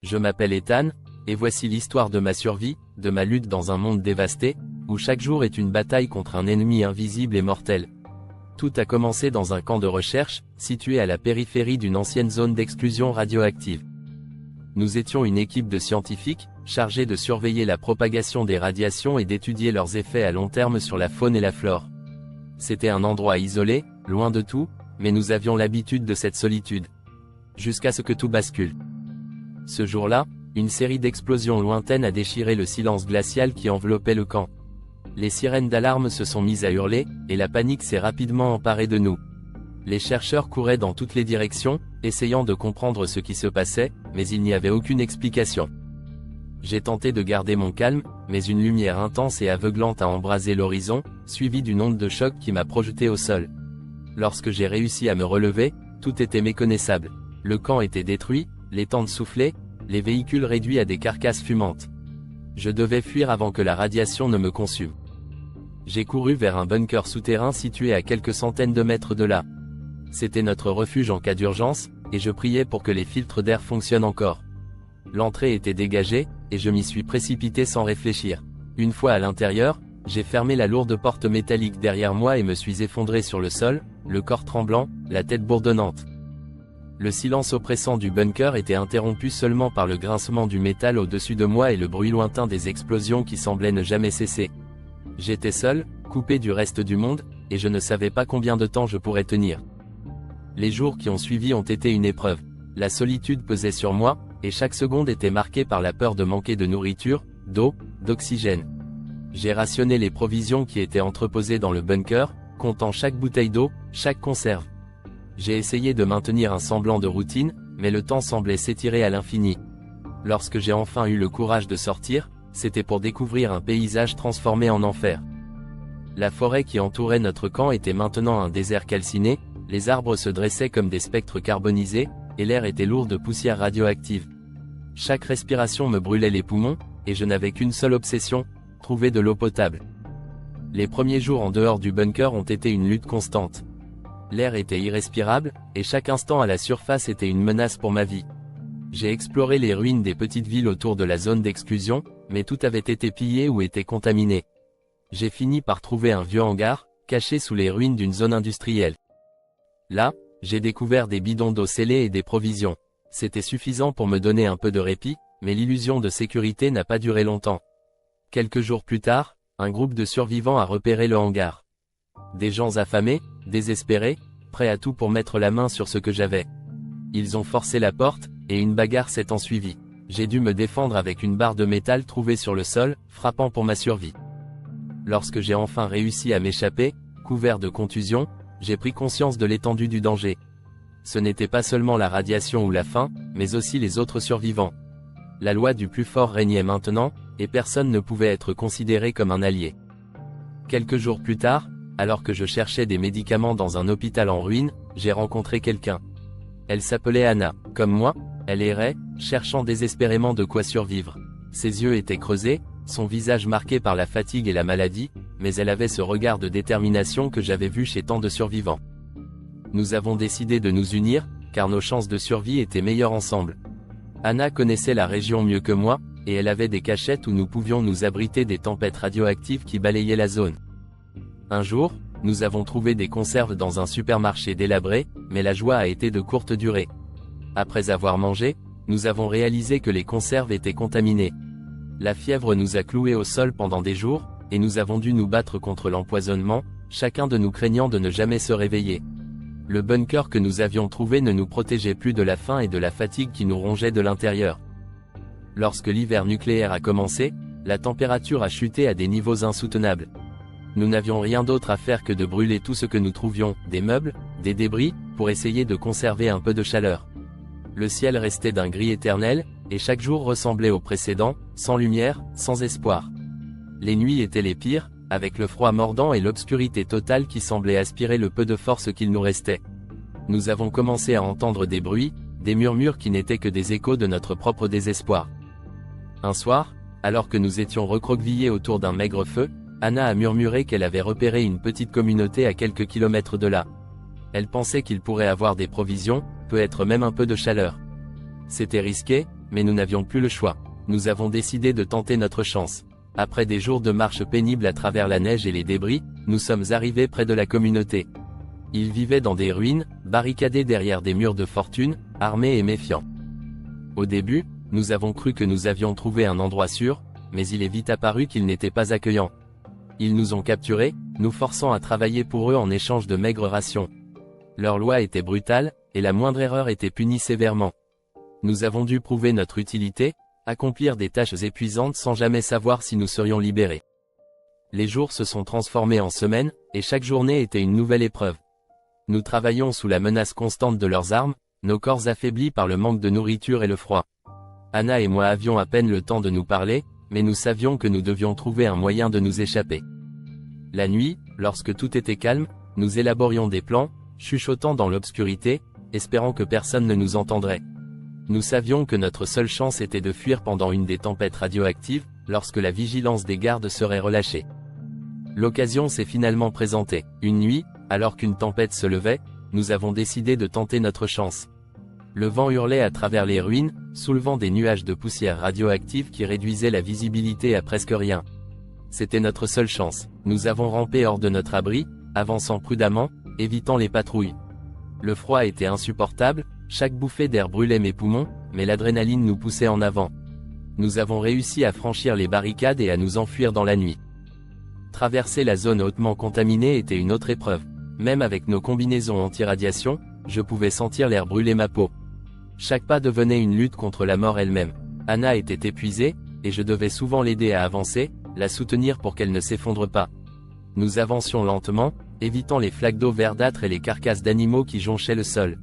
Je m'appelle Ethan, et voici l'histoire de ma survie, de ma lutte dans un monde dévasté, où chaque jour est une bataille contre un ennemi invisible et mortel. Tout a commencé dans un camp de recherche, situé à la périphérie d'une ancienne zone d'exclusion radioactive. Nous étions une équipe de scientifiques, chargés de surveiller la propagation des radiations et d'étudier leurs effets à long terme sur la faune et la flore. C'était un endroit isolé, loin de tout, mais nous avions l'habitude de cette solitude. Jusqu'à ce que tout bascule. Ce jour-là, une série d'explosions lointaines a déchiré le silence glacial qui enveloppait le camp. Les sirènes d'alarme se sont mises à hurler, et la panique s'est rapidement emparée de nous. Les chercheurs couraient dans toutes les directions, essayant de comprendre ce qui se passait, mais il n'y avait aucune explication. J'ai tenté de garder mon calme, mais une lumière intense et aveuglante a embrasé l'horizon, suivie d'une onde de choc qui m'a projeté au sol. Lorsque j'ai réussi à me relever, tout était méconnaissable. Le camp était détruit, les tentes soufflaient, les véhicules réduits à des carcasses fumantes. Je devais fuir avant que la radiation ne me consume. J'ai couru vers un bunker souterrain situé à quelques centaines de mètres de là. C'était notre refuge en cas d'urgence, et je priais pour que les filtres d'air fonctionnent encore. L'entrée était dégagée, et je m'y suis précipité sans réfléchir. Une fois à l'intérieur, j'ai fermé la lourde porte métallique derrière moi et me suis effondré sur le sol, le corps tremblant, la tête bourdonnante. Le silence oppressant du bunker était interrompu seulement par le grincement du métal au-dessus de moi et le bruit lointain des explosions qui semblaient ne jamais cesser. J'étais seul, coupé du reste du monde, et je ne savais pas combien de temps je pourrais tenir. Les jours qui ont suivi ont été une épreuve. La solitude pesait sur moi, et chaque seconde était marquée par la peur de manquer de nourriture, d'eau, d'oxygène. J'ai rationné les provisions qui étaient entreposées dans le bunker, comptant chaque bouteille d'eau, chaque conserve. J'ai essayé de maintenir un semblant de routine, mais le temps semblait s'étirer à l'infini. Lorsque j'ai enfin eu le courage de sortir, c'était pour découvrir un paysage transformé en enfer. La forêt qui entourait notre camp était maintenant un désert calciné, les arbres se dressaient comme des spectres carbonisés, et l'air était lourd de poussière radioactive. Chaque respiration me brûlait les poumons, et je n'avais qu'une seule obsession, trouver de l'eau potable. Les premiers jours en dehors du bunker ont été une lutte constante. L'air était irrespirable, et chaque instant à la surface était une menace pour ma vie. J'ai exploré les ruines des petites villes autour de la zone d'exclusion, mais tout avait été pillé ou était contaminé. J'ai fini par trouver un vieux hangar, caché sous les ruines d'une zone industrielle. Là, j'ai découvert des bidons d'eau scellés et des provisions. C'était suffisant pour me donner un peu de répit, mais l'illusion de sécurité n'a pas duré longtemps. Quelques jours plus tard, un groupe de survivants a repéré le hangar. Des gens affamés, désespérés, prêts à tout pour mettre la main sur ce que j'avais. Ils ont forcé la porte, et une bagarre s'est ensuivie. J'ai dû me défendre avec une barre de métal trouvée sur le sol, frappant pour ma survie. Lorsque j'ai enfin réussi à m'échapper, couvert de contusions, j'ai pris conscience de l'étendue du danger. Ce n'était pas seulement la radiation ou la faim, mais aussi les autres survivants. La loi du plus fort régnait maintenant, et personne ne pouvait être considéré comme un allié. Quelques jours plus tard, alors que je cherchais des médicaments dans un hôpital en ruine, j'ai rencontré quelqu'un. Elle s'appelait Anna. Comme moi, elle errait, cherchant désespérément de quoi survivre. Ses yeux étaient creusés, son visage marqué par la fatigue et la maladie, mais elle avait ce regard de détermination que j'avais vu chez tant de survivants. Nous avons décidé de nous unir, car nos chances de survie étaient meilleures ensemble. Anna connaissait la région mieux que moi, et elle avait des cachettes où nous pouvions nous abriter des tempêtes radioactives qui balayaient la zone. Un jour, nous avons trouvé des conserves dans un supermarché délabré, mais la joie a été de courte durée. Après avoir mangé, nous avons réalisé que les conserves étaient contaminées. La fièvre nous a cloués au sol pendant des jours, et nous avons dû nous battre contre l'empoisonnement, chacun de nous craignant de ne jamais se réveiller. Le bunker que nous avions trouvé ne nous protégeait plus de la faim et de la fatigue qui nous rongeaient de l'intérieur. Lorsque l'hiver nucléaire a commencé, la température a chuté à des niveaux insoutenables. Nous n'avions rien d'autre à faire que de brûler tout ce que nous trouvions, des meubles, des débris, pour essayer de conserver un peu de chaleur. Le ciel restait d'un gris éternel, et chaque jour ressemblait au précédent, sans lumière, sans espoir. Les nuits étaient les pires, avec le froid mordant et l'obscurité totale qui semblait aspirer le peu de force qu'il nous restait. Nous avons commencé à entendre des bruits, des murmures qui n'étaient que des échos de notre propre désespoir. Un soir, alors que nous étions recroquevillés autour d'un maigre feu, Anna a murmuré qu'elle avait repéré une petite communauté à quelques kilomètres de là. Elle pensait qu'il pourrait avoir des provisions, peut-être même un peu de chaleur. C'était risqué, mais nous n'avions plus le choix. Nous avons décidé de tenter notre chance. Après des jours de marche pénible à travers la neige et les débris, nous sommes arrivés près de la communauté. Ils vivaient dans des ruines, barricadés derrière des murs de fortune, armés et méfiants. Au début, nous avons cru que nous avions trouvé un endroit sûr, mais il est vite apparu qu'ils n'étaient pas accueillants. Ils nous ont capturés, nous forçant à travailler pour eux en échange de maigres rations. Leur loi était brutale, et la moindre erreur était punie sévèrement. Nous avons dû prouver notre utilité, accomplir des tâches épuisantes sans jamais savoir si nous serions libérés. Les jours se sont transformés en semaines, et chaque journée était une nouvelle épreuve. Nous travaillions sous la menace constante de leurs armes, nos corps affaiblis par le manque de nourriture et le froid. Anna et moi avions à peine le temps de nous parler, mais nous savions que nous devions trouver un moyen de nous échapper. La nuit, lorsque tout était calme, nous élaborions des plans, chuchotant dans l'obscurité, espérant que personne ne nous entendrait. Nous savions que notre seule chance était de fuir pendant une des tempêtes radioactives, lorsque la vigilance des gardes serait relâchée. L'occasion s'est finalement présentée. Une nuit, alors qu'une tempête se levait, nous avons décidé de tenter notre chance. Le vent hurlait à travers les ruines, soulevant des nuages de poussière radioactive qui réduisaient la visibilité à presque rien. C'était notre seule chance. Nous avons rampé hors de notre abri, avançant prudemment, évitant les patrouilles. Le froid était insupportable, chaque bouffée d'air brûlait mes poumons, mais l'adrénaline nous poussait en avant. Nous avons réussi à franchir les barricades et à nous enfuir dans la nuit. Traverser la zone hautement contaminée était une autre épreuve. Même avec nos combinaisons anti-radiation, je pouvais sentir l'air brûler ma peau. Chaque pas devenait une lutte contre la mort elle-même. Anna était épuisée, et je devais souvent l'aider à avancer, la soutenir pour qu'elle ne s'effondre pas. Nous avancions lentement, évitant les flaques d'eau verdâtres et les carcasses d'animaux qui jonchaient le sol.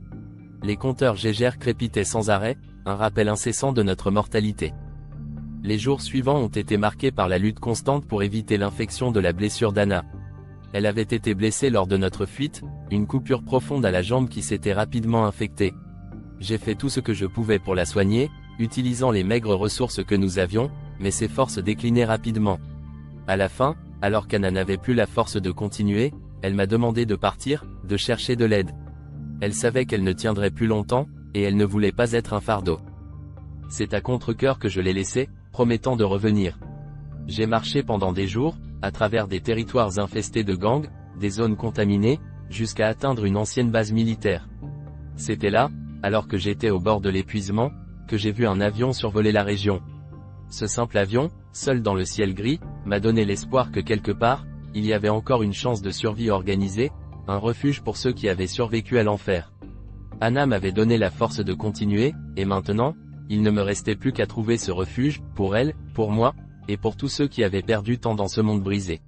Les compteurs Geiger crépitaient sans arrêt, un rappel incessant de notre mortalité. Les jours suivants ont été marqués par la lutte constante pour éviter l'infection de la blessure d'Anna. Elle avait été blessée lors de notre fuite, une coupure profonde à la jambe qui s'était rapidement infectée. J'ai fait tout ce que je pouvais pour la soigner, utilisant les maigres ressources que nous avions, mais ses forces déclinaient rapidement. À la fin, alors qu'Anna n'avait plus la force de continuer, elle m'a demandé de partir, de chercher de l'aide. Elle savait qu'elle ne tiendrait plus longtemps, et elle ne voulait pas être un fardeau. C'est à contre-cœur que je l'ai laissée, promettant de revenir. J'ai marché pendant des jours, à travers des territoires infestés de gangs, des zones contaminées, jusqu'à atteindre une ancienne base militaire. C'était là, alors que j'étais au bord de l'épuisement, que j'ai vu un avion survoler la région. Ce simple avion, seul dans le ciel gris, m'a donné l'espoir que quelque part, il y avait encore une chance de survie organisée, un refuge pour ceux qui avaient survécu à l'enfer. Anna m'avait donné la force de continuer, et maintenant, il ne me restait plus qu'à trouver ce refuge, pour elle, pour moi, et pour tous ceux qui avaient perdu tant dans ce monde brisé.